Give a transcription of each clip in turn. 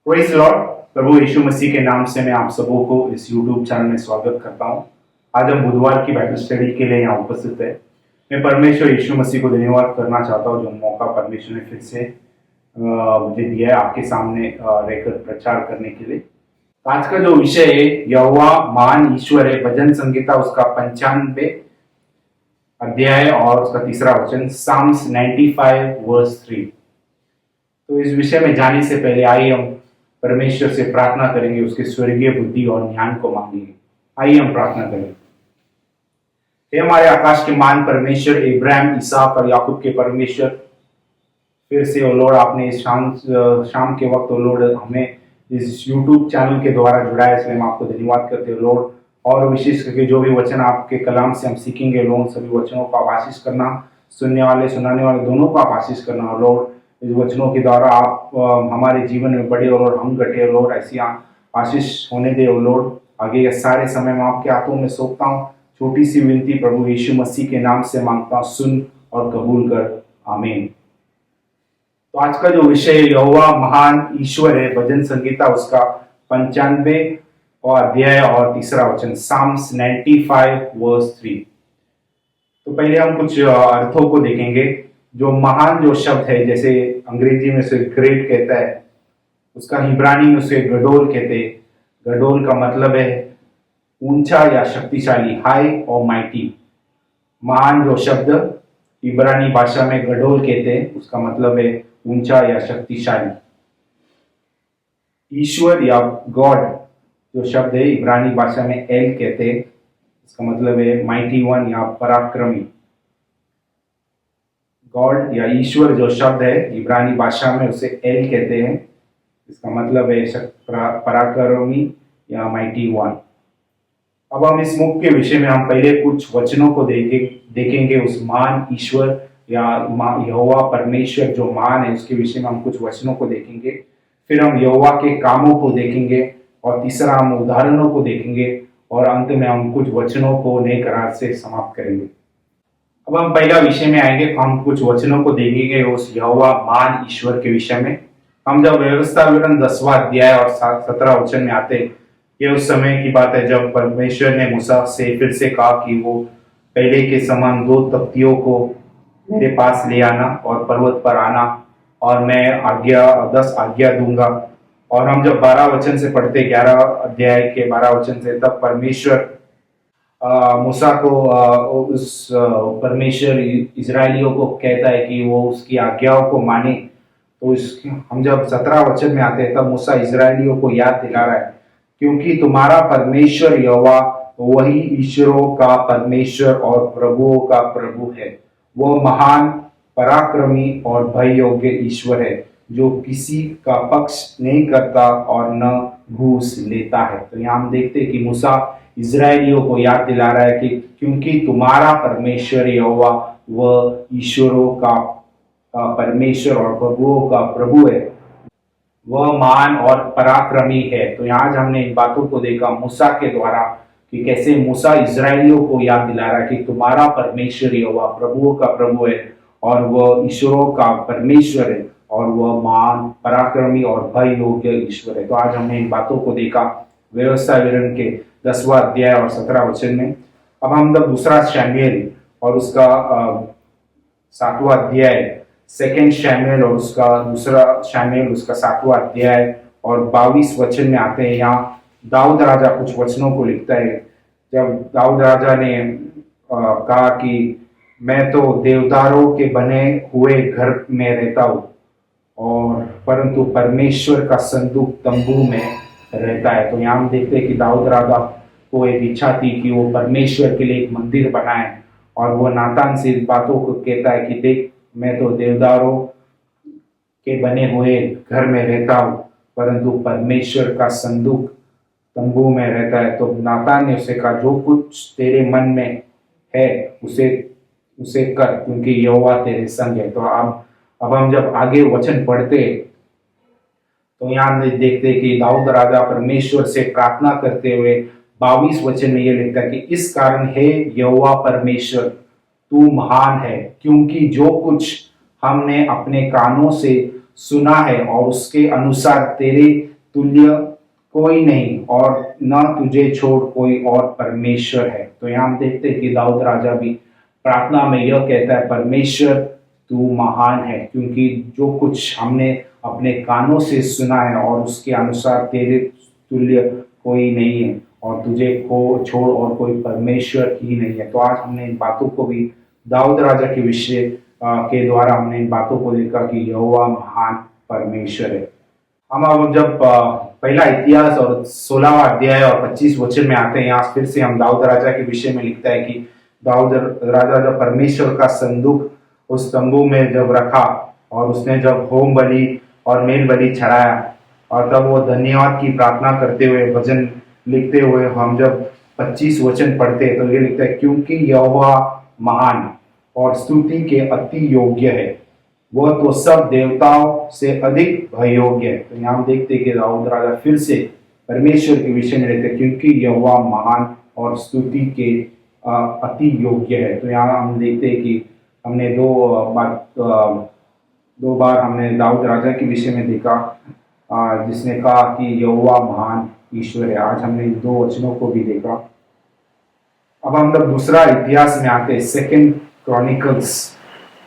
Praise Lord. प्रभु यीशु मसीह के नाम से मैं आप सबों को इस यूट्यूब चैनल में स्वागत करता हूं। आज हम बुधवार की बाइबल स्टडी के लिए यहाँ उपस्थित है। मैं परमेश्वर यीशु मसीह को धन्यवाद करना चाहता हूँ जो मौका परमेश्वर ने फिर से मुझे दिया है आपके सामने रहकर प्रचार करने के लिए। आज का जो विषय है यहोवा महान ईश्वर है, भजन संगीता उसका 95 अध्याय और उसका 3रा वचन, साम्स 95 वर्स 3। तो इस विषय में जाने से पहले आइए हम परमेश्वर से प्रार्थना करेंगे, उसके स्वर्गीय बुद्धि और ज्ञान को मांगेंगे। आइए हम प्रार्थना करें। हे हमारे आकाश के मान परमेश्वर, इब्राहिम, इसहाक और याकूब के परमेश्वर, फिर से ओ लॉर्ड आपने इस शाम के वक्त ओ लॉर्ड हमें इस यूट्यूब चैनल के द्वारा जुड़ाया, इसलिए हम आपको धन्यवाद करते हैं लॉर्ड। और विशेष करके जो भी वचन आपके कलाम से हम सीखेंगे लॉर्ड, सभी वचनों को आप आशीष करना, सुनने वाले सुनाने वाले दोनों को आप आशीष करना लॉर्ड। इस वचनों के द्वारा आप हमारे जीवन में बढ़े और हम घटे लॉर्ड, ऐसी आशीष होने दे लॉर्ड। आगे ये सारे समय मैं आपके हाथों में सौंपता हूँ। छोटी सी विनती प्रभु यीशु मसीह के नाम से मांगता हूँ, सुन और कबूल कर, आमीन। तो आज का जो विषय यहोवा महान ईश्वर है, भजन संगीता उसका 95 अध्याय और 3रा वचन, साम्स 95 वर्स 3। तो पहले हम कुछ अर्थों को देखेंगे। जो महान जो शब्द है, जैसे अंग्रेजी में उसे ग्रेट कहता है, उसका हिब्रानी में उसे गडोल कहते हैं। गडोल का मतलब है ऊंचा या शक्तिशाली, हाई और माइटी। महान जो शब्द इब्रानी भाषा में गडोल कहते हैं, उसका मतलब है ऊंचा या शक्तिशाली। ईश्वर या गॉड जो शब्द है इब्रानी भाषा में एल कहते हैं, इसका मतलब है माइटी वन या पराक्रमी। गॉड या ईश्वर जो शब्द है इब्रानी भाषा में उसे एल कहते हैं, इसका मतलब है पराक्रमी या माइटी वन। अब हम इस मुख्य विषय में हम पहले कुछ वचनों को देखेंगे उस महान ईश्वर या यहोवा परमेश्वर जो महान है, उसके विषय में हम कुछ वचनों को देखेंगे। फिर हम यहोवा के कामों को देखेंगे और तीसरा हम उदाहरणों को देखेंगे और अंत में हम कुछ वचनों को नए करार से समाप्त करेंगे। अब हम पहला विषय में आएंगे, हम कुछ वचनों को देखेंगे उस यहोवा महान ईश्वर के विषय में। हम जब व्यवस्था विवरण 10वां अध्याय और 17 वचन में आते, ये उस समय की बात है जब परमेश्वर ने मूसा से फिर से कहा कि वो पहले के समान 2 तख्तियों को मेरे पास ले आना और पर्वत पर आना और मैं 10 आज्ञा दूंगा। और हम जब 12 वचन से पढ़ते, 11 अध्याय के 12 वचन से, तब परमेश्वर मूसा को उस परमेश्वर इजरायलियों को कहता है कि वो उसकी आज्ञाओं को माने। तो हम जब 17 वचन में आते हैं तब मूसा इजरायलियों को याद दिला रहा है, क्योंकि तुम्हारा परमेश्वर यहोवा वही ईश्वरों का परमेश्वर और प्रभुओं का प्रभु है। वह महान, पराक्रमी और भय योग्य ईश्वर है, जो किसी का पक्ष नहीं करता और न घूस लेता है। तो यहाँ हम देखते हैं कि मूसा इजरायलियों को याद दिला रहा है कि क्योंकि तुम्हारा परमेश्वर यहोवा वह ईश्वरों का परमेश्वर और प्रभुओं का प्रभु है, वह महान और पराक्रमी है। तो यहाँ हमने इन बातों को देखा मूसा के द्वारा कि कैसे मूसा इजरायलियों को याद दिला रहा है कि तुम्हारा परमेश्वर यहोवा प्रभुओं का प्रभु है और वह ईश्वरों का परमेश्वर है और वह महान, पराक्रमी और भय योग्य ईश्वर है। तो आज हमने इन बातों को देखा व्यवस्था विवरण के 10वां अध्याय और 17 वचन में। अब हम जब दूसरा शमूएल और उसका 7वां अध्याय, 2 शमूएल और उसका दूसरा शमूएल उसका 7वां अध्याय और 22 वचन में आते हैं। यहाँ दाऊद राजा कुछ वचनों को लिखता है। जब दाऊद राजा ने कहा कि मैं तो देवदारों के बने हुए घर में रहता हूँ और परंतु परमेश्वर का संदूक तंबू में रहता है। तो यहाँ हम देखते हैं कि दाऊद राजा को एक इच्छा थी कि वो परमेश्वर के लिए एक मंदिर बनाए और वो नातान से इस बातों को कहता है कि देख, मैं तो देवदारों के बने हुए घर में रहता हूँ परंतु परमेश्वर का संदूक तंबू में रहता है। तो नातान ने उसे कहा, जो कुछ तेरे मन में है उसे कर, क्योंकि यहोवा तेरे संग है। तो अब हम जब आगे वचन पढ़ते तो यहाँ देखते कि दाऊद राजा परमेश्वर से प्रार्थना करते हुए 22 वचन में ये लिखता है कि इस कारण हे यहोवा परमेश्वर, तू महान है, क्योंकि जो कुछ हमने अपने कानों से सुना है और उसके अनुसार तेरे तुल्य कोई नहीं और न तुझे छोड़ कोई और परमेश्वर है। तो यहाँ हम देखते हैं कि दाऊद राजा भी प्रार्थना में यह कहता है, परमेश्वर तू महान है, क्योंकि जो कुछ हमने अपने कानों से सुना है और उसके अनुसार तेरे तुल्य कोई नहीं है और तुझे को छोड़ और कोई परमेश्वर ही नहीं है। तो आज हमने इन बातों को भी दाऊद राजा के विषय के द्वारा हमने इन बातों को देखा कि यहोवा महान परमेश्वर है। हम अब जब पहला इतिहास और 16वां अध्याय और 25 वचन में आते हैं, यहाँ फिर से हम दाऊद राजा के विषय में लिखता है कि दाऊद राजा जब परमेश्वर का संदूक उस तंबू में जब रखा और उसने जब होम बलि और मेल बलि चढ़ाया और तब वो धन्यवाद की प्रार्थना करते हुए भजन लिखते हुए हम जब 25 वचन पढ़ते तो ये लिखता है, क्योंकि यहोवा महान और स्तुति के अति योग्य है, वह तो सब देवताओं से अधिक भययोग्य है। तो यहाँ हम देखते हैं कि दाऊद राजा फिर से परमेश्वर के विषय में रहते, क्योंकि यहोवा महान और स्तुति के अति योग्य है। तो यहाँ हम देखते हैं कि हमने दो बार हमने दाऊद राजा के विषय में देखा जिसने कहा कि यहोवा महान ईश्वर है। आज हमने इन दो वचनों को भी देखा। अब हम जब दूसरा इतिहास में आते हैं, सेकंड क्रॉनिकल्स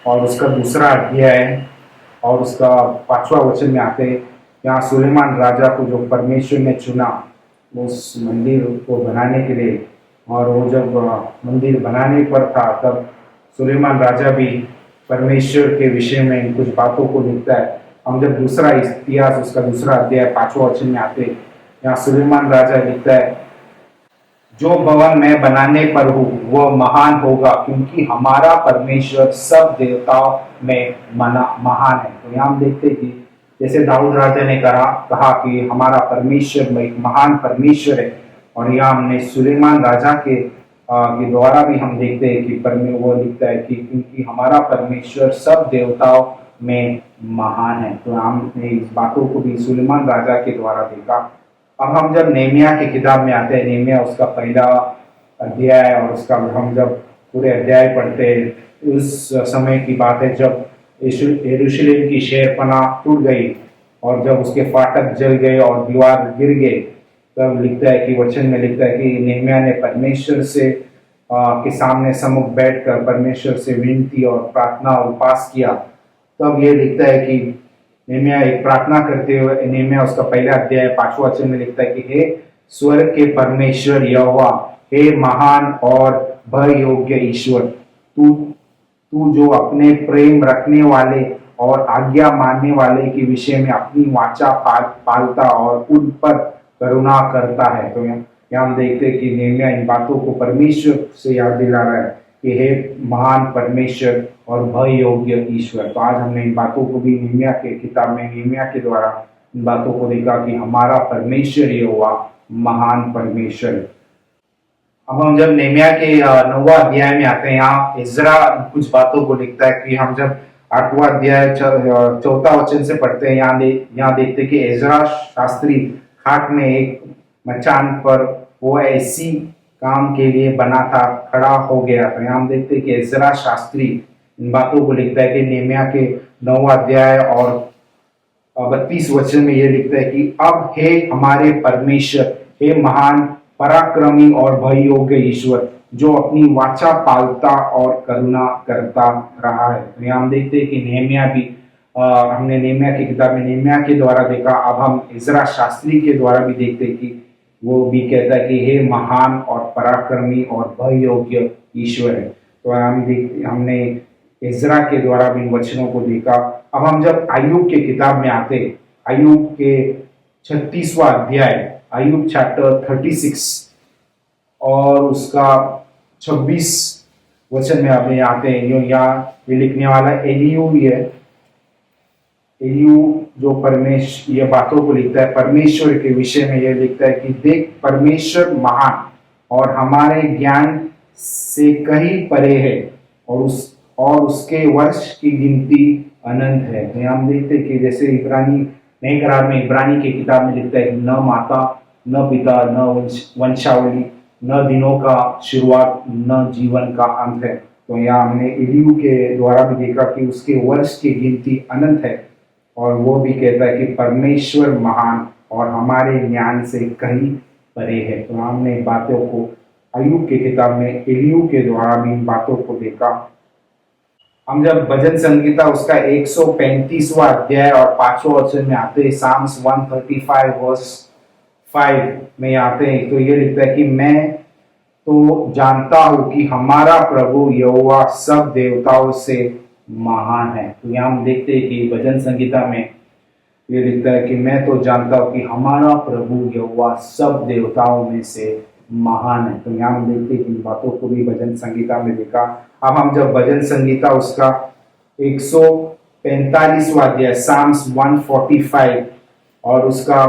और उसका दूसरा अध्याय और उसका 5वां वचन में आते हैं, यहाँ सुलेमान राजा को जो परमेश्वर ने चुना उस मंदिर को बनाने के लिए, और वो जब मंदिर बनाने पर था तब सुलेमान राजा भी परमेश्वर के विषय में कुछ बातों को लिखता है। हम जब दूसरा इतिहास उसका दूसरा अध्याय 5वां वचन में आते हैं, यहाँ सुलेमान राजा लिखता है, जो भवन मैं बनाने पर हूँ वह महान होगा, क्योंकि हमारा परमेश्वर सब देवताओं में महान है। तो यहाँ हम देखते हैं कि जैसे दाऊद राजा ने कहा कि हमारा परमेश्वर एक महान परमेश्वर है, और यहाँ हमने सुलेमान राजा के द्वारा भी हम देखते हैं कि वो लिखता है कि क्योंकि हमारा परमेश्वर सब देवताओं में महान है। तो हमने इस बातों को भी सुलेमान राजा के द्वारा देखा। अब हम जब नेहमिया की किताब में आते हैं, नेहमिया उसका पहला अध्याय और उसका हम जब पूरे अध्याय पढ़ते हैं, उस समय की बात है जब यरूशलेम की शहरपनाह टूट गई और जब उसके फाटक जल गए और दीवार गिर गए, तब लिखता है कि वचन में लिखता है कि नेहमिया ने परमेश्वर से के सामने सम्मुख बैठकर परमेश्वर से विनती और प्रार्थना और उपवास किया। तब ये लिखता है कि नेहमिया एक प्रार्थना करते हुए, नेहमिया उसका पहला अध्याय 5वां वचन में लिखता है कि हे स्वर्ग के परमेश्वर यहोवा, हे महान और भय योग्य ईश्वर, तू जो अपने प्रेम रखने वाले और आज्ञा मानने वाले के विषय में अपनी वाचा पालता और उन पर करुणा करता है। तो यहाँ हम देखते हैं कि नेहमिया इन बातों को परमेश्वर से याद दिला रहा है कि हे महान परमेश्वर और भय योग्य ईश्वर। तो आज हमने इन बातों को भी नेहमिया के किताब में नेहमिया के द्वारा इन बातों को देखा कि हमारा परमेश्वर यहोवा महान परमेश्वर। अब हम जब नेहमिया के 9वां अध्याय में आते हैं, यहाँ इज़रा कुछ बातों को लिखता है कि हम जब 8वां अध्याय 4था वचन से पढ़ते हैं, यहाँ देखते हैं कि इज़रा शास्त्री खाट में एक मचान पर वो ऐसी काम के लिए बना था खड़ा हो गया। तो यहाँ हम देखते हैं कि इज़रा शास्त्री इन बातों को लिखता है कि नेहमिया के 9वां अध्याय और 32 वचन में ये लिखता है कि अब हे हमारे परमेश्वर, हे महान पराक्रमी और भय योग्य ईश्वर, जो अपनी वाचा पालता और करुणा करता रहा है। तो यहाँ हम देखते हैं कि नेहमिया भी हमने नेहमिया की किताब में नेहमिया के द्वारा देखा, अब हम इज़रा शास्त्री के द्वारा भी देखते हैं कि वो भी कहता है कि हे महान और पराक्रमी और भय योग्य ईश्वर है। तो हमने इज़रा के द्वारा भी इन वचनों को देखा। अब हम जब अय्यूब के किताब में आते, अय्यूब के 36वां अध्याय, अय्यूब चैप्टर 36 और उसका 26 वचन में अपने आते हैं, यहाँ ये लिखने वाला एलियू है। एलियू जो परमेश्वर ये बातों को लिखता है परमेश्वर के विषय में, यह लिखता है कि देख परमेश्वर महान और हमारे ज्ञान से कहीं परे है और उसके वर्ष की गिनती अनंत है। तो हम देखते हैं कि जैसे इब्रानी नए करार में इब्रानी की किताब में लिखता है कि न माता न पिता न वंशावली न दिनों का शुरुआत न जीवन का अंत है। तो यहाँ हमने एलियू के द्वारा भी देखा कि उसके वर्ष की गिनती अनंत है और वो भी कहता है कि परमेश्वर महान और हमारे ज्ञान से कहीं परे है। तो हमने बातों को अय्यूब के किताब में एलियू के द्वारा भी इन बातों को देखा। हम जब भजन संगीता उसका 135वां अध्याय और 5वां वचन में आते हैं, साम्स 135 वर्स 5 में आते हैं, तो ये लिखता है कि मैं तो जानता हूं कि हमारा प्रभु यहोवा सब देवताओं से महान है। तो यहाँ हम देखते हैं कि भजन संगीता में ये लिखता है कि मैं तो जानता हूं कि हमारा प्रभु यहोवा सब देवताओं में से महान है। तो यहाँ हम देखते हैं कि इन बातों को भी भजन संगीता में देखा। अब हम जब भजन संगीता उसका 145वां अध्याय साम्स 145 और उसका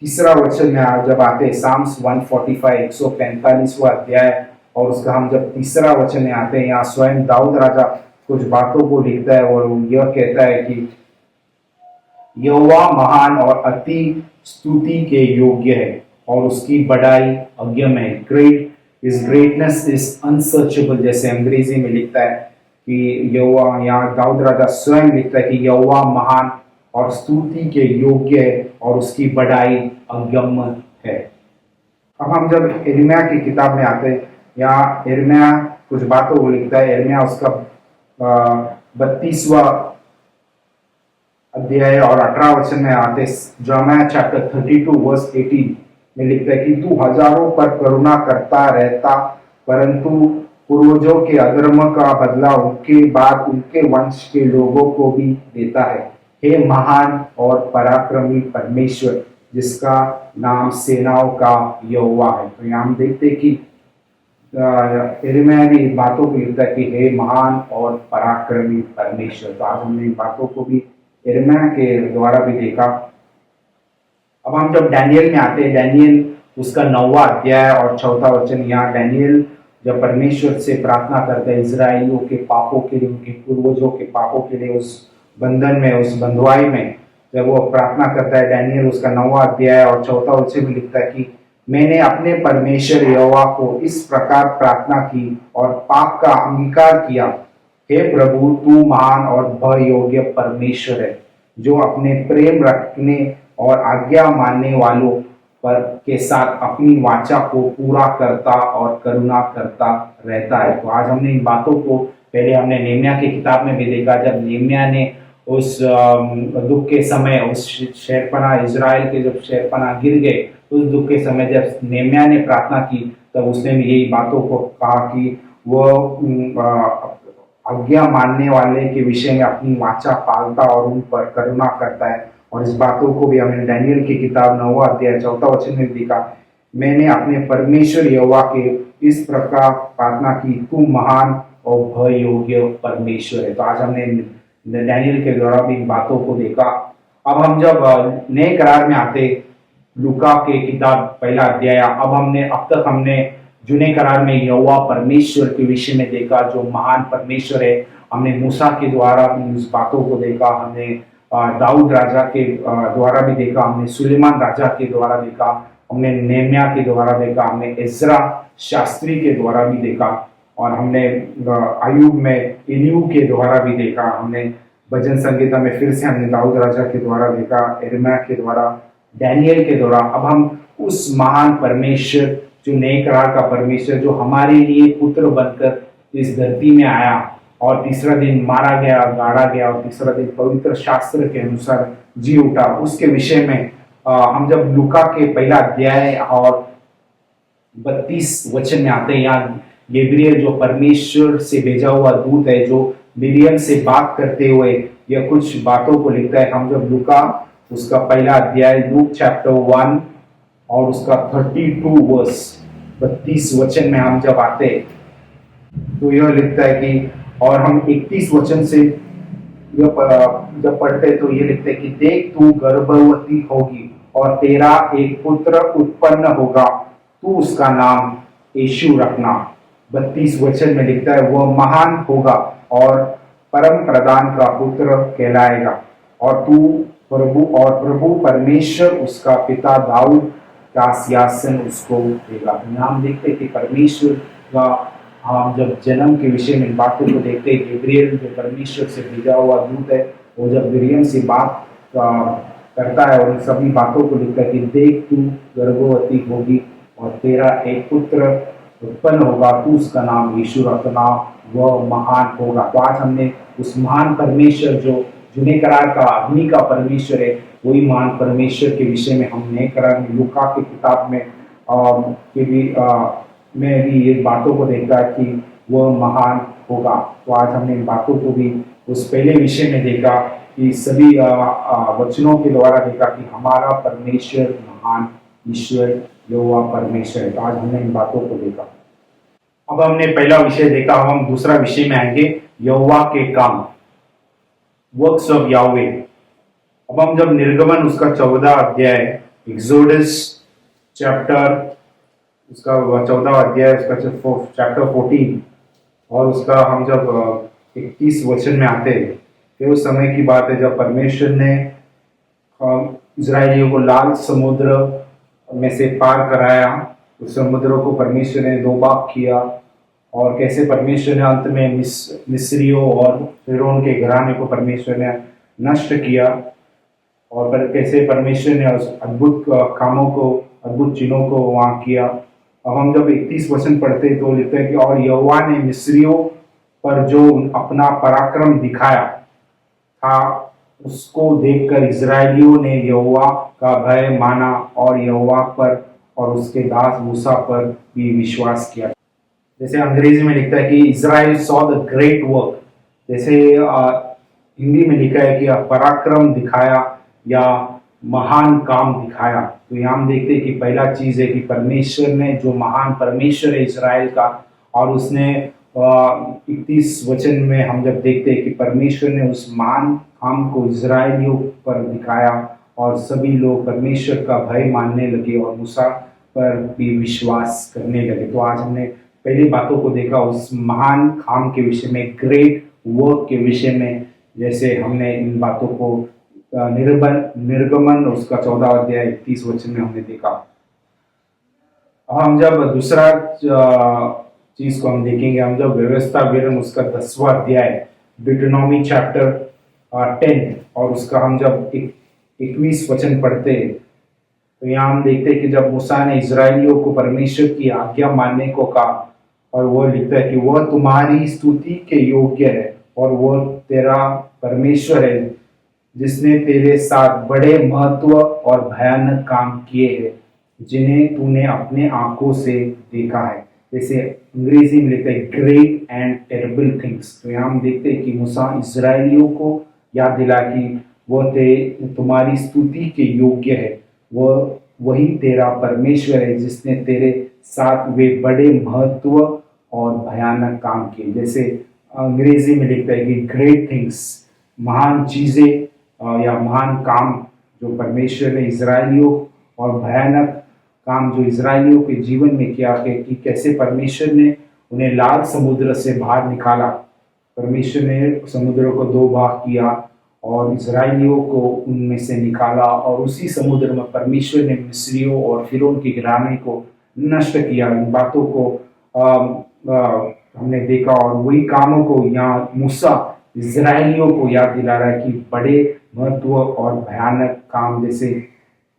तीसरा वचन में जब आते हैं, साम्स 145 145वां अध्याय और उसका हम जब तीसरा वचन में आते हैं, यहाँ स्वयं दाऊद राजा कुछ बातों को लिखता है और वो यह कहता है कि यहोवा महान और अति स्तुति के योग्य है और उसकी बड़ाई अज्ञम है। ग्रेट इज ग्रेटनेस इज अनसर्चेबल, जैसे अंग्रेजी में लिखता है कि यहोवा, यहाँ दाऊद राजा स्वयं लिखता है कि यहोवा महान और स्तुति के योग्य है और उसकी बड़ाई अगम्य है। अब हम जब यिर्मयाह की किताब में आते हैं, यहाँ यिर्मयाह कुछ बातों को लिखता है। यिर्मयाह उसका 32वां अध्याय और 18 वचन में आते, jeremiah chapter 32 verse 18 में लिखता है कि तू हजारों पर करुणा करता रहता, परंतु पूर्वजों के अधर्म का बदला उनके बाद उनके वंश के लोगों को भी देता है। हे महान और पराक्रमी परमेश्वर, जिसका नाम सेनाओं का यहोवा है। तो यहाँ हम देखते हैं कि यिर्मयाह भी बातों को लिखता है कि हे महान और पराक्रमी परमेश्वर। तो आज हमने इन बातों को भी यिर्मयाह के द्वारा भी देखा। अब हम जब डैनियल में आते हैं, डैनियल उसका 9वां अध्याय और 4था वचन, यहाँ डैनियल जब परमेश्वर से प्रार्थना करता है इजराइलियों के पापों के लिए, उनके पूर्वजों के पापों के लिए, उस बंधन में, उस बंधुआई में जब वो प्रार्थना करता है, डैनियल उसका 9वां अध्याय और 4था वचन में लिखता है कि मैंने अपने परमेश्वर यहोवा को इस प्रकार प्रार्थना की और पाप का अंगीकार किया, हे प्रभु, तू महान और भय योग्य परमेश्वर है, जो अपने प्रेम रखने और आज्ञा मानने वालों पर के साथ अपनी वाचा को पूरा करता और करुणा करता रहता है। तो आज हमने इन बातों को पहले हमने नेहम्याह की किताब में भी देखा, जब नेहम्याह ने उस दुख के समय, उस शहरपना इजराइल के जब शहरपना गिर गए, उस दुख के समय जब नेहम्याह ने प्रार्थना की, तब उसने भी यही बातों को कहा कि वह आज्ञा मानने वाले के विषय में अपनी वाचा पालता और उन पर करुणा करता है। और इस बातों को भी हमने डैनियल की किताब 9वां अध्याय 4था वचन में देखा, मैंने अपने परमेश्वर यहोवा के इस प्रकार प्रार्थना की, तू महान और भय योग्य परमेश्वर है। तो आज हमने डैनियल के द्वारा भी इन बातों को देखा। अब हम जब नए करार में आते, लूका के किताब 1 अध्याय, अब तक हमने जूने करार में यहोवा परमेश्वर के विषय में देखा, जो महान परमेश्वर है। हमने मूसा के द्वारा भी इस बातों को देखा, हमने दाऊद राजा के द्वारा भी देखा, हमने सुलेमान राजा के द्वारा देखा, हमने नेहम्याह के द्वारा देखा, हमने इज़रा शास्त्री के द्वारा भी देखा, और हमने अय्यूब में एलियू के द्वारा भी देखा। हमने भजन संगीता में फिर से हमने दाऊद राजा के द्वारा देखा, यिर्मयाह के द्वारा, डैनियल के द्वारा। अब हम उस महान परमेश्वर, जो नए करार का परमेश्वर, जो हमारे लिए पुत्र बनकर इस धरती में आया और तीसरा दिन मारा गया, गाड़ा गया और तीसरा दिन पवित्र शास्त्र के अनुसार जी उठा, उसके विषय में हम जब लूका के 1 अध्याय और 32 वचन में आते हैं, यहाँ गैब्रियल जो परमेश्वर से भेजा हुआ दूत है, जो मिरियम से बात करते हुए यह कुछ बातों को लिखता है। हम जब लूका उसका 1 अध्याय, लूक चैप्टर 1 और उसका 32 वर्स 32 वचन में हम जब आते, तो यह लिखता है कि, और हम 31 वचन से जब पढ़ते तो ये लिखते हैं कि देख, तू गर्भवती होगी और तेरा एक पुत्र उत्पन्न होगा, तू उसका नाम यीशु रखना। 32 वचन में लिखता है, वह महान होगा और परम प्रधान का पुत्र कहलाएगा, और प्रभु परमेश्वर उसका पिता दाऊद का सिंहासन उसको देगा। हम देखते हैं कि परमेश्वर का, हम जब जन्म के विषय में बातों को देखते हैं, गैब्रियल जो परमेश्वर से भेजा हुआ दूत है, वो जब मरियम से बात करता है और इन सभी बातों को लिखता है कि देख तू गर्भवती होगी और तेरा एक पुत्र उत्पन्न होगा, तू उसका नाम यीशु रखना, वह महान होगा। तो आज हमने उस महान परमेश्वर जो जूने करार का अग्नि का परमेश्वर है, वही महान परमेश्वर के विषय में हम नए करार में लूका की किताब में के भी में भी ये बातों को देखा कि वह महान होगा। तो आज हमने इन बातों को भी उस पहले विषय में देखा कि सभी वचनों के द्वारा देखा कि हमारा परमेश्वर महान ईश्वर यहोवा परमेश्वर है। तो आज हमने इन बातों को देखा। अब हमने पहला विषय देखा, अब हम दूसरा विषय में आएंगे, यहोवा के काम, वर्क्स ऑफ याहवे। अब हम जब निर्गमन उसका 14 अध्याय, एक्सोडस चैप्टर उसका 14 अध्याय उसका चैप्टर 14 और उसका हम जब 31 वचन में आते हैं, तो उस समय की बात है जब परमेश्वर ने इजरायलियों को लाल समुद्र में से पार कराया। उस समुद्र को परमेश्वर ने दो भाग किया और कैसे परमेश्वर ने अंत में मिस्रियों और फिरौन के घराने को परमेश्वर ने नष्ट किया और कैसे परमेश्वर ने उस अद्भुत कामों को, अद्भुत चिन्हों को वहाँ किया। अब हम जब 31 वचन पढ़ते तो लिखते हैं कि और यहोवा ने मिस्रियों पर जो अपना पराक्रम दिखाया था, उसको देखकर इजरायलियों ने यहोवा का भय माना और यहोवा पर और उसके दास मूसा पर भी विश्वास किया। जैसे अंग्रेजी में लिखता है कि Israel saw the great work, जैसे हिंदी में लिखा है कि पराक्रम दिखाया या महान काम दिखाया। तो यहाँ हम देखते हैं कि पहला चीज है कि परमेश्वर ने, जो महान परमेश्वर है इजराइल का, और उसने 31 वचन में हम जब देखते हैं कि परमेश्वर ने उस महान काम को इजराइलियों पर दिखाया और सभी लोग परमेश्वर का भय मानने लगे और मूसा पर भी विश्वास करने लगे। तो आज हमने पहली बातों को देखा उस महान काम के विषय में, ग्रेट वर्क के विषय में, जैसे हमने इन बातों को निर्गमन उसका 14 अध्याय 31 वचन में हमने देखा। हम जब दूसरा चीज को हम देखेंगे, हम जब व्यवस्था विवरण उसका 10वां अध्याय, डिट्रोनॉमी चैप्टर 10 और उसका हम जब 21 वचन पढ़ते हैं, तो यहाँ हम देखते हैं कि जब मूसा ने इजरायलियों को परमेश्वर की आज्ञा मानने को कहा, और वह लिखता है कि वह तुम्हारी स्तुति के योग्य है और वह तेरा परमेश्वर है जिसने तेरे साथ बड़े महत्व और भयानक काम किए हैं, जिन्हें तूने अपने आंखों से देखा है। जैसे अंग्रेजी में लिखता है ग्रेट एंड टेरेबल थिंग्स। तो यहाँ हम देखते हैं कि मूसा इजरायलियों को याद दिला कि वह तुम्हारी स्तुति के योग्य है, वह वही तेरा परमेश्वर है जिसने तेरे साथ वे बड़े महत्व और भयानक काम किए। जैसे अंग्रेजी में लिखता है कि ग्रेट थिंग्स, महान चीजें या महान काम जो परमेश्वर ने इजरायलियों, और भयानक काम जो इजरायलियों के जीवन में किया कि कैसे परमेश्वर ने उन्हें लाल समुद्र से बाहर निकाला। परमेश्वर ने समुद्र को दो भाग किया और इजरायलियों को उनमें से निकाला और उसी समुद्र में परमेश्वर ने मिस्रियों और फिरौन के घराने को नष्ट किया। इन बातों को हमने देखा और वही कामों को यहाँ मूसा इजरायलियों को याद दिला रहा है कि बड़े महत्व और भयानक काम, जैसे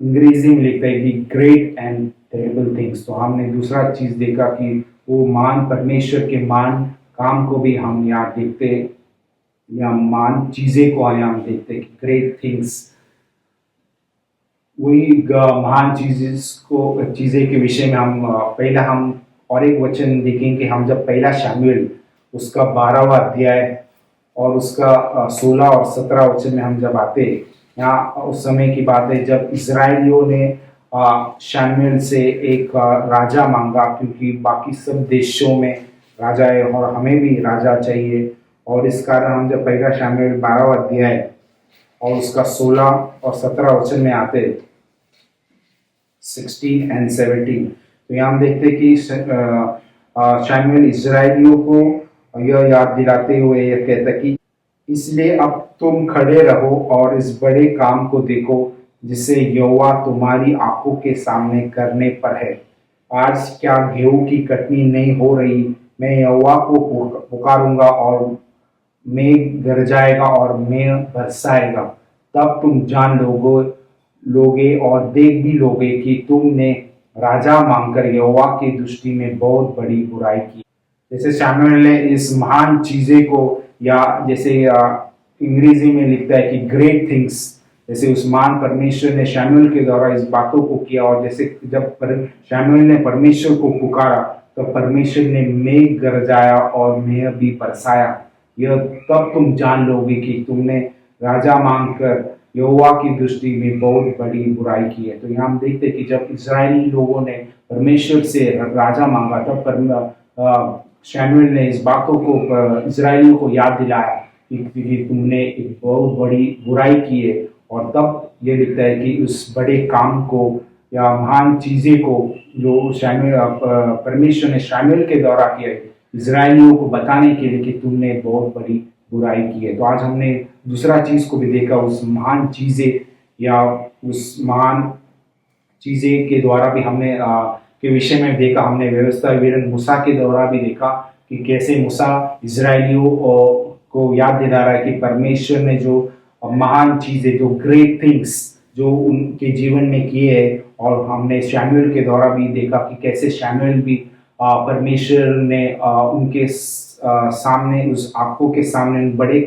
अंग्रेजी में लिखता है कि ग्रेट एंड टेरेबल थिंग्स। तो हमने दूसरा चीज देखा कि वो महान परमेश्वर के महान काम को भी हम यहाँ देखते, या महान चीजें को यहाँ हम देखते कि ग्रेट थिंग्स, वही महान चीजें के विषय में हम पहला हम और एक वचन देखेंगे। हम जब पहला शामुएल उसका 12वां अध्याय और उसका 16 और 17 वचन में हम जब आते, यहाँ उस समय की बात है जब इजरायलियों ने शामुएल से एक राजा मांगा, क्योंकि बाकी सब देशों में राजा है और हमें भी राजा चाहिए। और इस कारण हम जब पहला शामुएल 12वां अध्याय और उसका 16 और 17 वचन में आते 16 and 17, तो यहाँ हम देखते कि शामुएल इजरायलियों को यह याद दिलाते हुए यह कहता कि इसलिए अब तुम खड़े रहो और इस बड़े काम को देखो जिसे यहोवा तुम्हारी आंखों के सामने करने पर है। आज क्या गेहूं की कटनी नहीं हो रही? मैं यहोवा को पुकारूंगा और मेघ गरजाएगा और मेघ बरसाएगा, तब तुम जान लोगे लोगे और देख भी लोगे कि तुमने राजा मांगकर यहोवा की दृष्टि में बहुत बड़ी बुराई की। जैसे शमूएल ने इस महान चीजें को, या जैसे अंग्रेजी में लिखता है कि ग्रेट थिंग्स, जैसे उस महान परमेश्वर ने शमूएल के द्वारा इस बातों को किया। और जैसे जब शमूएल ने परमेश्वर को पुकारा तो परमेश्वर ने मेघ गरजाया और मेघ भी बरसाया। यह तब तुम जान लोगे कि तुमने राजा मांगकर यहोवा की दृष्टि में बहुत बड़ी बुराई की है। तो यहाँ हम देखते हैं कि जब इजरायली लोगों ने परमेश्वर से राजा मांगा तब शमूएल ने इस बातों को इजरायलियों को याद दिलाया कि तुमने एक बहुत बड़ी बुराई की है। और तब ये लिखता है कि उस बड़े काम को या महान चीजें को जो परमेश्वर ने शमूएल के द्वारा किया है, इजरायलियों को बताने के लिए कि तुमने बहुत बड़ी बुराई की है। तो आज हमने दूसरा चीज को भी देखा, उस महान चीजें या उस महान चीजें के द्वारा भी हमने के विषय में देखा। हमने व्यवस्था वीरन मूसा के द्वारा भी देखा कि कैसे मूसा इजरायलियों को याद दिला रहा है कि परमेश्वर ने जो महान चीजें, जो ग्रेट थिंग्स जो उनके जीवन में किए हैं। और हमने शमूएल के द्वारा भी देखा कि कैसे शमूएल भी परमेश्वर ने उनके सामने, उस आंखों के सामने बड़े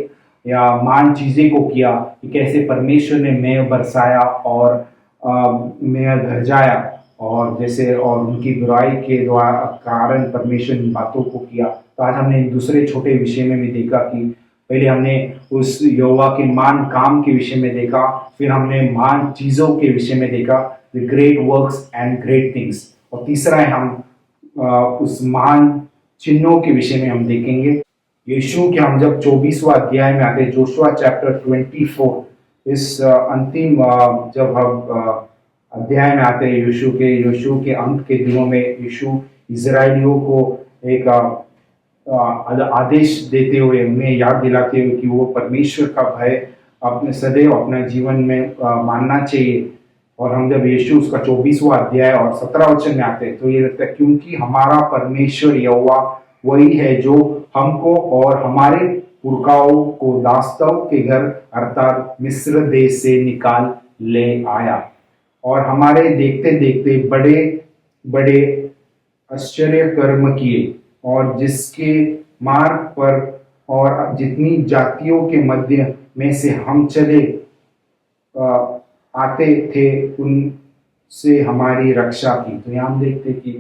या महान चीजें को किया कि कैसे परमेश्वर ने मेघ बरसाया और मेघ गरजाया, और जैसे और उनकी बुराई के द्वारा कारण परमेश्वर ने बातों को किया। तो आज हमने दूसरे छोटे विषय में भी देखा कि पहले हमने उस यहोवा के महान काम के विषय में देखा, फिर हमने महान चीजों के विषय में देखा, the great works and great things. और तीसरा है हम उस महान चिन्हों के विषय में हम देखेंगे। यीशु के हम जब 24वां अध्याय में आते हैं, जोशुआ चैप्टर 24, इस अंतिम जब हम अध्याय में आते हैं यीशु के अंत के दिनों में, यीशु इजरायलियों को एक आदेश देते हुए, उन्हें याद दिलाते हुए कि वो परमेश्वर का भय अपने सदैव अपने जीवन में मानना चाहिए। और हम जब यीशु उसका 24वां अध्याय और 17 वचन में आते हैं तो ये लगता है क्योंकि हमारा परमेश्वर यहोवा वही है जो हमको और हमारे पुरखाओं को दासत्व के घर अर्थात मिस्र देश से निकाल ले आया और हमारे देखते देखते बड़े बड़े आश्चर्य कर्म किए, और जिसके मार्ग पर और जितनी जातियों के मध्य में से हम चले आते थे उनसे हमारी रक्षा की। तो यहाँ हम देखते कि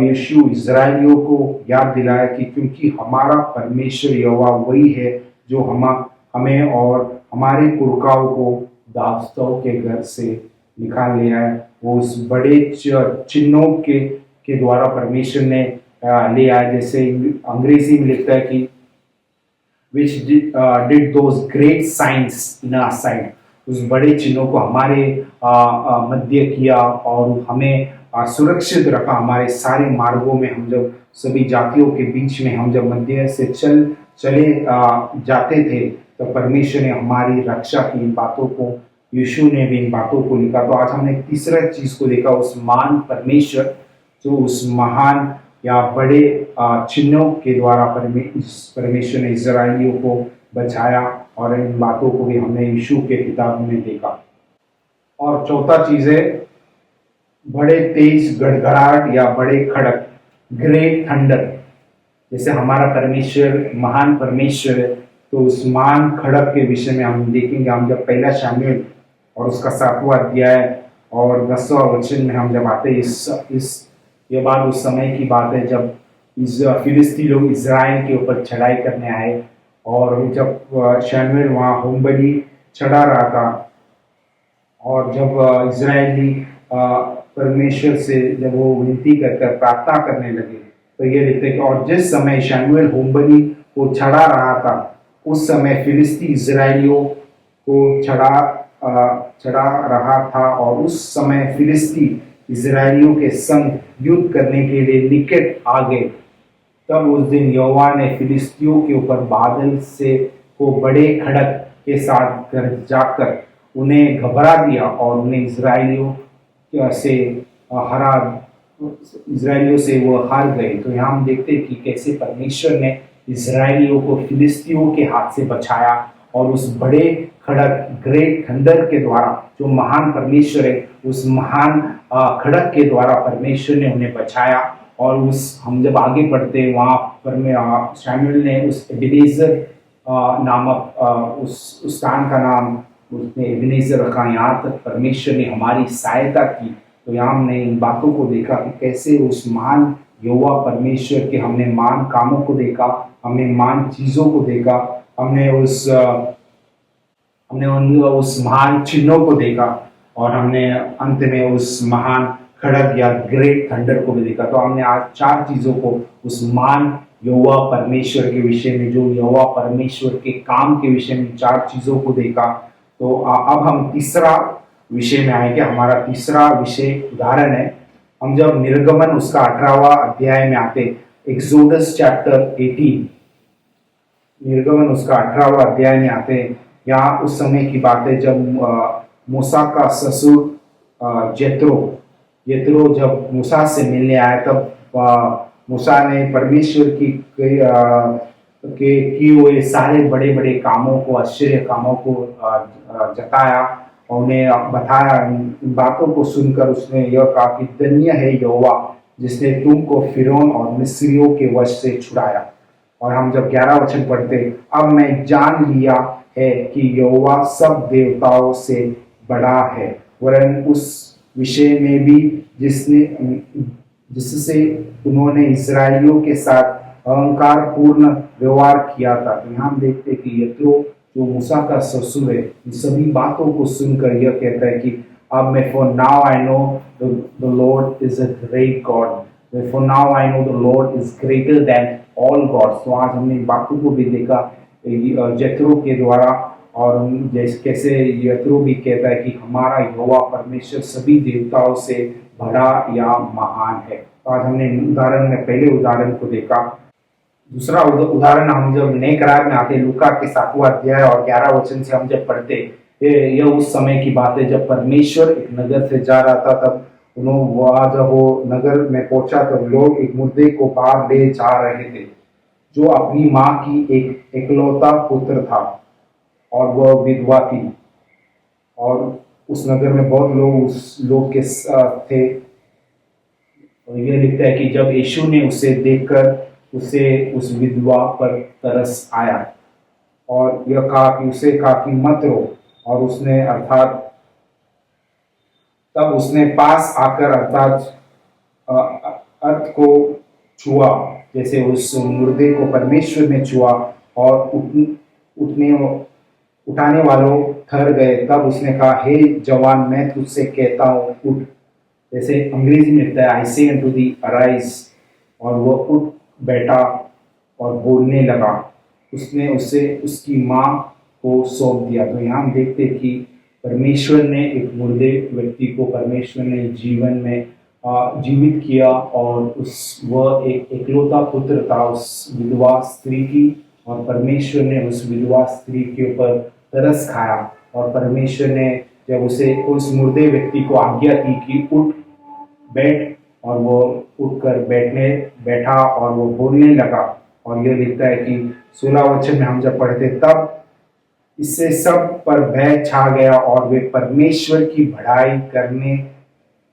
यीशु इजरायलियों को याद दिलाया कि क्योंकि हमारा परमेश्वर यहोवा वही है जो हमें और हमारे पुरखाओं को दासत्व के घर से निकाल ले आए। वो उस बड़े चिन्हों के द्वारा परमेश्वर ने ले आए। जैसे अंग्रेजी में लिखता है कि which did those great signs in our sight, उस बड़े चिन्हों को हमारे मध्य किया और हमें सुरक्षित रखा हमारे सारे मार्गों में। हम जब सभी जातियों के बीच में हम जब मध्य से चले जाते थे तो परमेश्वर ने हमारी रक्षा की। इन बातों को यीशु ने भी इन बातों को लिखा। तो आज हमने तीसरा चीज को देखा, उस महान परमेश्वर जो उस महान या बड़े चिन्हों के द्वारा परमेश्वर ने इजरायलियों को बचाया, और इन बातों को भी हमने यीशु के किताब में देखा। और चौथा चीज है बड़े तेज गड़गड़ाहट या बड़े खड़क, ग्रेट थंडर। जैसे हमारा परमेश्वर महान परमेश्वर है तो उस महान खड़क के विषय में हम देखेंगे। हम जब पहला शमूएल और उसका 7वां अध्याय और 10वां वचन में हम जब आते हैं, ये बात उस समय की बात है जब फिलिस्ती लोग इजराइल के ऊपर चढ़ाई करने आए, और जब शमूएल वहाँ होम बलि चढ़ा रहा था, और जब इजरायली परमेश्वर से जब वो विनती कर प्रार्थना करने लगे तो ये लिखते कि और जिस समय शमूएल होम बलि को चढ़ा रहा था उस समय फिलिस्ती इजरायलियों को चढ़ा रहा था, और उस समय फिलिस्ती इजरायलियों के संग युद्ध करने के लिए निकट आ गए। तब उस दिन यहोवा ने फिलिस्तियों के ऊपर बादल से को बड़े खड़क के साथ गरजाकर उन्हें घबरा दिया और उन्हें इजरायलियों से वो हार गए। तो यहाँ हम देखते हैं कि कैसे परमेश्वर ने इजरायलियों को फिलिस्तियों के हाथ से बचाया और उस बड़े खड़क ग्रेट थंडर के द्वारा, जो महान परमेश्वर है, उस महान खड़क के द्वारा परमेश्वर ने उन्हें बचाया। और उस हम जब आगे बढ़ते हैं वहाँ पर में शमूएल ने उस एबेनेज़र नामक उस स्थान का नाम उसने एबेनेज़र रखा। यहाँ तक परमेश्वर ने हमारी सहायता की। तो यहाँ हमने इन बातों को देखा कि कैसे उस महान यहोवा परमेश्वर के हमने महान कामों को देखा, हमने महान चीज़ों को देखा, हमने उस महान चिन्हों को देखा, और हमने अंत में उस महान खड़क या ग्रेट थंडर को भी देखा। तो हमने आज 4 चीज़ों को उस महान यहोवा परमेश्वर के विषय में, जो यहोवा परमेश्वर के काम के विषय में 4 चीज़ों को देखा। तो अब हम तीसरा विषय में आएंगे। हमारा तीसरा विषय उदाहरण है। हम जब निर्गमन उसका 18वां अध्याय में आते, एक्सोडस चैप्टर 18, निर्गमन उसका 18वां अध्याय में आते, यहाँ उस समय की बात है जब मूसा का ससुर यत्रो जब मूसा से मिलने आया, तब मूसा ने परमेश्वर की किए हुए सारे बड़े बड़े कामों को, आश्चर्य कामों को जताया और उन्हें बताया। इन बातों को सुनकर उसने यह कहा कि धन्य है यहोवा जिसने तुमको फिरौन और मिस्रियों के वश से छुड़ाया। और हम जब 11 वचन पढ़ते, अब मैं जान लिया है कि यहोवा सब देवताओं से बड़ा है, वरन उस विषय में भी जिससे उन्होंने इस्राएलियों के साथ अहंकार पूर्ण व्यवहार किया था। तो यहाँ हम देखते हैं कि यत्रो जो मूसा का ससुर है, इन सभी बातों को सुनकर यह कहता है कि अब मैं for now I know the lord is a great god, for now I know the lord is greater than all gods. तो आज हमने इन बातों को भी देखा यत्रो के द्वारा, और जैसे कैसे यत्रो भी कहता है कि हमारा यहोवा परमेश्वर सभी देवताओं से बड़ा या महान है। तो आज हमने उदाहरण में पहले उदाहरण को देखा। दूसरा उदाहरण हम जब नए करार में आते, लूका के 7वां अध्याय और 11 वचन से हम जब पढ़ते, यह उस समय की बात है जब परमेश्वर एक नगर से जा रहा था। तब जब वो नगर में पहुंचा तब लोग एक मुर्दे को बाहर ले जा रहे थे, जो अपनी माँ की एक इकलौता पुत्र था और वह विधवा थी। और उस नगर में बहुत लोग उस लोग के थे। और यह लिखता है कि जब यीशु ने उसे देखकर उसे उस विधवा पर तरस आया और यह कहा कि उसे कहा कि मत रो। और उसने तब उसने पास आकर अर्थ को छुआ, जैसे उस मुर्दे को परमेश्वर ने छुआ, और उठाने वालों ठहर गए। तब उसने कहा, हे जवान, मैं तुझसे कहता हूँ उठ। जैसे अंग्रेजी में लिखता है, आई से अनटू दी अराइज, और वह उठ बैठा और बोलने लगा। उसने उसे उसकी माँ को सौंप दिया। तो यहाँ हम देखते कि परमेश्वर ने एक मुर्दे व्यक्ति को परमेश्वर ने जीवन में जीवित किया, और वह एक इकलौता पुत्र था उस विधवा स्त्री की, और परमेश्वर ने उस विधवा स्त्री के ऊपर तरस खाया। और परमेश्वर ने जब उस मुर्दे व्यक्ति को आज्ञा दी कि उठ बैठ, और वो उठकर बैठा और वो बोलने लगा। और यह लिखता है कि 16 वचन में हम जब पढ़ते, तब इससे सब पर भय छा गया और वे परमेश्वर की बड़ाई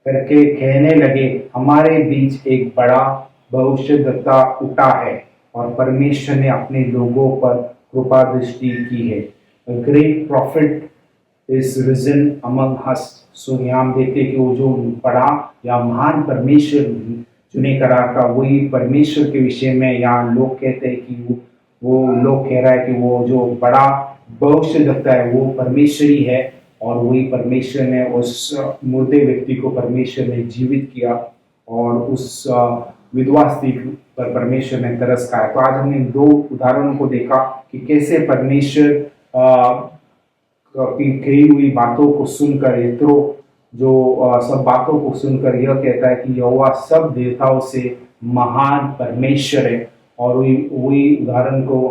करके कहने लगे, हमारे बीच एक बड़ा भविष्यद्वक्ता उठा है और परमेश्वर ने अपने लोगों पर कृपा दृष्टि की है। A great prophet is risen among us। सो यहाँ हम देखते कि वो जो बड़ा या महान परमेश्वर चुने करा था, वही परमेश्वर के विषय में यहाँ लोग कहते हैं कि वो लोग कह रहा है कि वो जो बड़ा भविष्यद्वक्ता है वो परमेश्वर ही है, और वही परमेश्वर ने उस मुर्दे व्यक्ति को परमेश्वर ने जीवित किया, और उस विधवा स्त्री पर परमेश्वर ने तरस खाया। तो आज हमने 2 उदाहरणों को देखा कि कैसे परमेश्वर की कही हुई बातों को सुनकर यत्रो जो सब बातों को सुनकर यह कहता है कि यहोवा सब देवताओं से महान परमेश्वर है। और वही उदाहरण को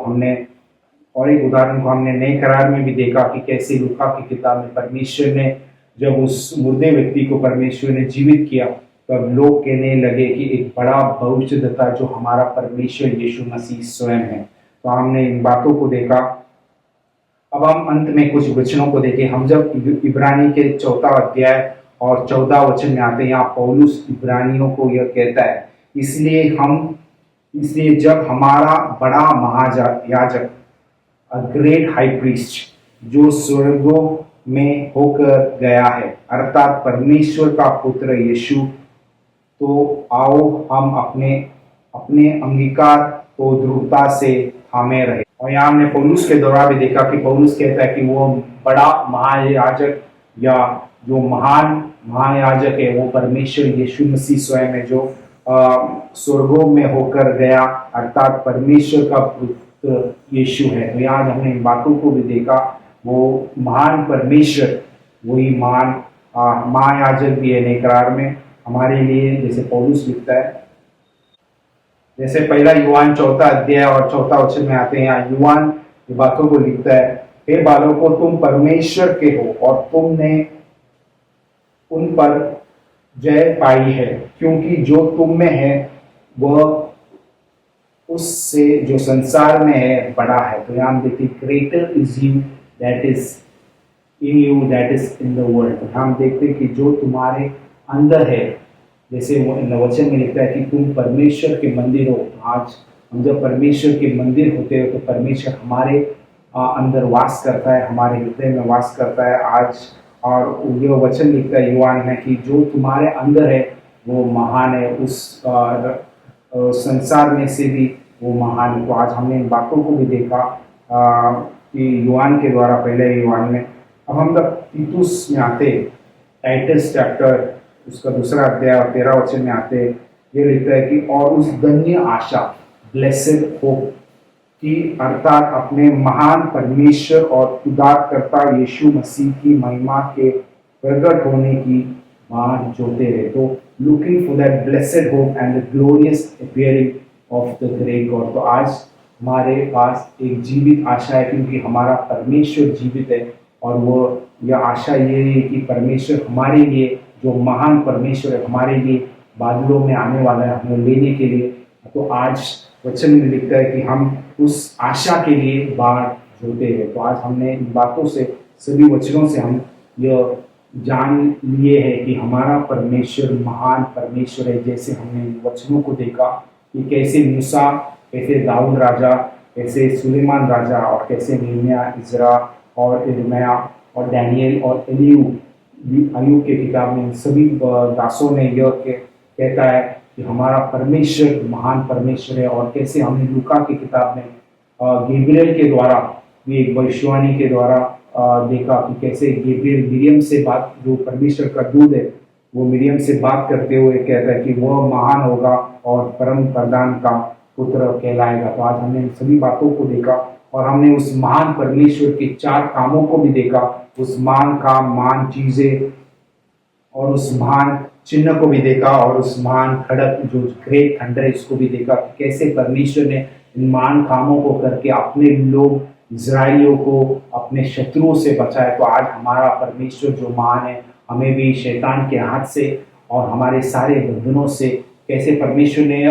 हमने नए करार में भी देखा कि कैसे लूका की किताब में परमेश्वर ने जब उस मुर्दे व्यक्ति को परमेश्वर ने जीवित किया, तब लोग कहने लगे कि एक बड़ा भविष्यद्वक्ता जो हमारा परमेश्वर यीशु मसीह स्वयं है। तो हमने इन बातों को देखा। अब हम अंत में कुछ वचनों को देखें। हम जब इब्रानी के 4 अध्याय और 14 वचन में आते हैं, यहाँ पौलुस इब्रानियों को यह कहता है, इसलिए जब हमारा बड़ा महायाजक, अ ग्रेट हाई प्रीस्ट, जो स्वर्गों में होकर गया है, अर्थात परमेश्वर का पुत्र यीशु, तो आओ हम अपने अपने अंगीकार को दृढ़ता से थामे रहे। और यहाँ हमने पौलुस के दौरान भी देखा कि पौलुस कहता है कि वो बड़ा महायाजक या जो महान महायाजक है वो परमेश्वर यीशु मसीह स्वयं है, जो स्वर्गों में होकर गया, अर्थात परमेश्वर का पुत्र यीशु है। तो यहाँ हमने इन बातों को भी देखा, वो महान परमेश्वर वही महान महायाजक भी है नए करार में हमारे लिए, जैसे पौलुस लिखता है। जैसे पहला यूहान 4 अध्याय और 4 वचन में आते हैं, यहाँ यूहान ये बातों को लिखता है, हे बालकों, तुम परमेश्वर के हो और तुमने उन पर जय पाई है, क्योंकि जो तुम में है वह उससे जो संसार में है बड़ा है। तो यहाँ हम देखते, greater is you that is in you that is in the world. तो हम देखते कि जो तुम्हारे अंदर है, जैसे वचन में लिखता है कि तुम परमेश्वर के मंदिर हो। आज हम जब परमेश्वर के मंदिर होते हो तो परमेश्वर हमारे अंदर वास करता है, हमारे हृदय में वास करता है आज। और यह वचन लिखता है यूहान में कि जो तुम्हारे अंदर है वो महान है, उस संसार में से भी वो महान है। तो आज हमने इन बातों को भी देखा कि यूहान के द्वारा, पहले यूहान में। अब हम जब तीतुस में आते, टाइटस चैप्टर उसका 2 अध्याय और 13 वचन में आते, ये लिखता है कि और उस धन्य आशा, ब्लेसेड होप की, अर्थात अपने महान परमेश्वर और उद्धारकर्ता यीशु मसीह की महिमा के प्रकट होने की बाट जोते रहे। तो looking for that blessed hope and the glorious appearing of the great God. तो आज हमारे पास एक जीवित आशा है, क्योंकि हमारा परमेश्वर जीवित है। और वो यह आशा ये है कि परमेश्वर हमारे लिए, जो महान परमेश्वर है, हमारे लिए बादलों में आने वाला है हमें लेने के लिए। तो आज वचन में लिखता है कि हम उस आशा के लिए बाट जोते हैं। तो आज हमने इन बातों से, सभी वचनों से हम यह जान लिए है कि हमारा परमेश्वर महान परमेश्वर है। जैसे हमने इन वचनों को देखा कि कैसे मूसा, कैसे दाऊद राजा, कैसे सुलेमान राजा, और कैसे नेहमिया, इज़रा और यिर्मयाह और डैनियल और अय्यूब के किताब में सभी दासों ने यह कहता है कि हमारा परमेश्वर महान परमेश्वर है। और कैसे हमने लूका की किताब में गैब्रियल के द्वारा भी, एक भविष्यवाणी के द्वारा देखा कि कैसे गैब्रियल मिरियम से बात, जो परमेश्वर का दूत है, वो मिरियम से बात करते हुए कहता है कि वह महान होगा और परम प्रधान का पुत्र कहलाएगा। तो आज हमने इन सभी बातों को देखा और हमने उस महान परमेश्वर के 4 कामों को भी देखा, उस महान काम, महान चीजें और उस महान चिन्ह को भी देखा, और उस महान खड़क जो ग्रेट थंडर है इसको भी देखा कि कैसे परमेश्वर ने इन महान कामों को करके अपने लोग इजराइलियों को अपने शत्रुओं से बचाया। तो आज हमारा परमेश्वर जो महान है, हमें भी शैतान के हाथ से और हमारे सारे बंधनों से, कैसे परमेश्वर ने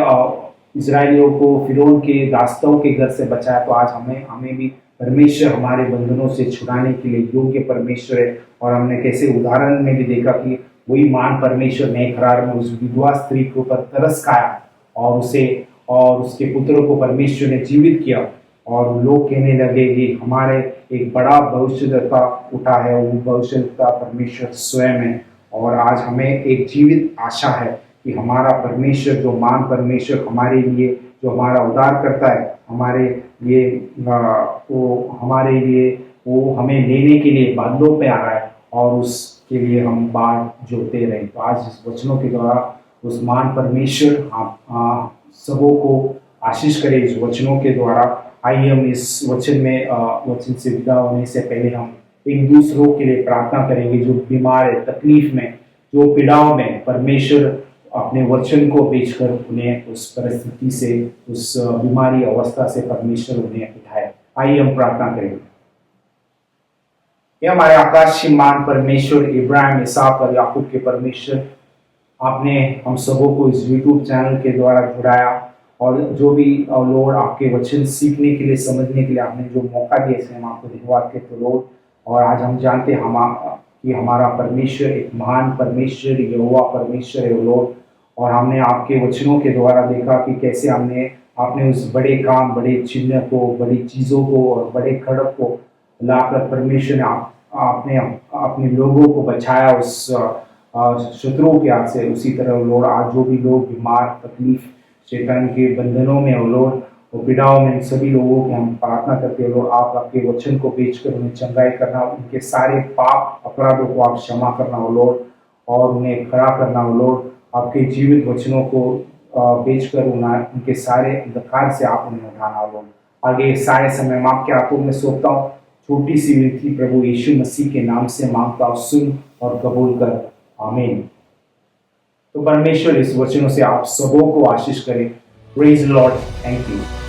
इजराइलियों को फिरौन के दास्तों के घर से बचाया, तो आज हमें भी परमेश्वर हमारे बंधनों से छुड़ाने के लिए योग्य परमेश्वर है। और हमने कैसे उदाहरण में भी देखा कि वही महान परमेश्वर नए करार में उस विधवा स्त्री के ऊपर तरस खाया और उसके पुत्र को परमेश्वर ने जीवित किया। और लोग कहने लगे कि हमारे एक बड़ा भविष्यद्वक्ता उठा है, वो भविष्यद्वक्ता परमेश्वर स्वयं है। और आज हमें एक जीवित आशा है कि हमारा परमेश्वर, जो महान परमेश्वर हमारे लिए, जो हमारा उद्धार करता है, हमारे लिए वो हमें लेने के लिए बादलों पे आ रहा है और उसके लिए हम बाट जोते रहें। तो आज इस वचनों के द्वारा उस महान परमेश्वर सबों को आशीष करें इस वचनों के द्वारा। आइए हम इस वचन से विदा होने से पहले हम एक दूसरों के लिए प्रार्थना करेंगे, जो बीमार है, तकलीफ में, जो पीड़ाओं में। परमेश्वर अपने वचन को बेचकर उन्हें उस परिस्थिति से, उस बीमारी अवस्था से परमेश्वर उन्हें उठाए। आइए हम प्रार्थना करेंगे। ये हमारे आकाशीय महान परमेश्वर, इब्राहिम, इसहाक और याकूब के परमेश्वर, आपने हम सबों को इस यूट्यूब चैनल के द्वारा जुड़ाया और जो भी लॉर्ड आपके वचन सीखने के लिए, समझने के लिए आपने जो मौका दिया, इसमें हम आपको धन्यवाद करते लॉर्ड। और आज हम जानते हैं कि हमारा परमेश्वर एक महान परमेश्वर, यहोवा परमेश्वर है लॉर्ड। और हमने आपके वचनों के द्वारा देखा कि कैसे आपने उस बड़े काम, बड़े चिन्ह को, बड़ी चीज़ों को और बड़े खड़क को लाकर परमेश्वर ने आपने अपने लोगों को बचाया उस शत्रुओं के हाथ से। उसी तरह लॉर्ड आज जो भी लोग बीमार, तकलीफ, शैतान के बंधनों में हो लॉर्ड, और पीड़ाओं में, सभी लोगों की हम प्रार्थना करते हो लॉर्ड, आप आपके वचन को बेचकर उन्हें चंगाई करना, उनके सारे पाप अपराधों को आप क्षमा करना हो लॉर्ड, और उन्हें खड़ा करना हो लॉर्ड। आपके जीवित वचनों को बेचकर उनके सारे अंधकार से आप उन्हें उठाना हो लॉर्ड। आगे सारे समय मैं आपके हाथों में सौंपता हूँ। छोटी सी विनती प्रभु यीशु मसीह के नाम से मांगता हूँ, सुन और कबूल कर, आमीन। तो परमेश्वर इस वचनों से आप सबों को आशीष करे। Praise Lord, thank you.